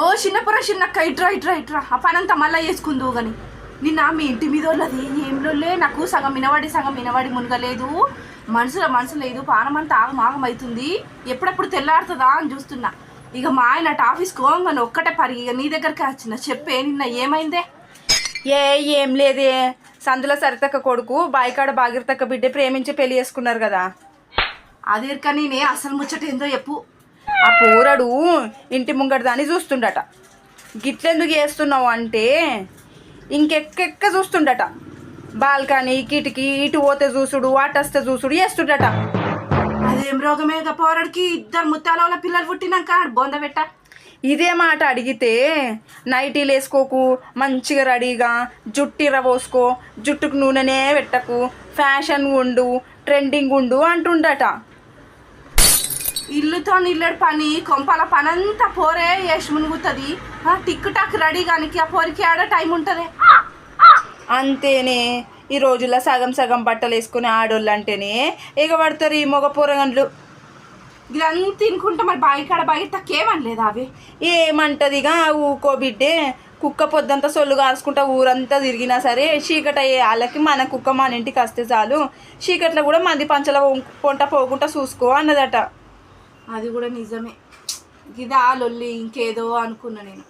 ఓ చిన్నక్క ఇట్రా ఆ పనంతా మళ్ళీ చేసుకుందు కానీ నిన్న మీ ఇంటి మీద వాళ్ళది ఏంలోలే నాకు సగం వినవాడి మునగలేదు మనసు లేదు పానమంతా ఆగమవుతుంది ఎప్పుడప్పుడు తెల్లారుతుందా అని చూస్తున్నా. ఇక మా ఆయన ఆఫీస్కి పోగానే ఒక్కటే పరి ఇక నీ దగ్గరికి వచ్చిన చెప్పే నిన్న ఏమైందే? ఏం లేదే, సందుల సరితక్క కొడుకు బాయికాడ భాగీరథక్క బిడ్డ ప్రేమించి పెళ్లి చేసుకున్నారు కదా. అదే కానీ నే అసలు ముచ్చట ఏందో చెప్పు. ఆ పోరడు ఇంటి ముంగట దాన్ని చూస్తుండట. గిట్లెందుకు చేస్తున్నావు అంటే ఇంకెక్క చూస్తుండట. బాల్కనీ కిటికీ ఇటు పోతే చూసుడు అటస్తే చూసుడు చేస్తుండట. అదేం రోగమే పోరడికి 2 ముత్తాల పిల్లలు పుట్టినాక బొంద పెట్ట. ఇదే మాట అడిగితే నైటీలు వేసుకోకు, మంచిగా రెడీగా జుట్టిర పోసుకో, జుట్టుకు నూనెనే పెట్టకు, ఫ్యాషన్ ఉండు, ట్రెండింగ్ ఉండు అంటుండట. ఇల్లుతో ఇల్లడి పని కొంపాల పనంతా పోరే వేసి మునుగుతుంది. టిక్ టాక్ రెడీ కానీ ఆ పోరికి ఆడ టైం ఉంటుంది. అంతేనే, ఈ రోజుల్లో సగం బట్టలు వేసుకుని ఆడోళ్ళు అంటేనే ఎగబడతారు ఈ మగ పోరగండ్లు. ఇదంతా తినుకుంటా మరి బాగి తక్కేమనలేదు అవి ఏమంటదిగా ఊకో బిడ్డే. కుక్క పొద్దంతా సొల్లు కాల్చుకుంటా ఊరంతా తిరిగినా సరే చీకటి అయ్యే వాళ్ళకి మన కుక్క మన ఇంటికి వస్తే చాలు, చీకట్లో కూడా మంది పంచల పొంట పోకుండా చూసుకో అన్నదట. అది కూడా నిజమే. ఇది ఆ లొల్లి ఇంకేదో అనుకున్నా నేను.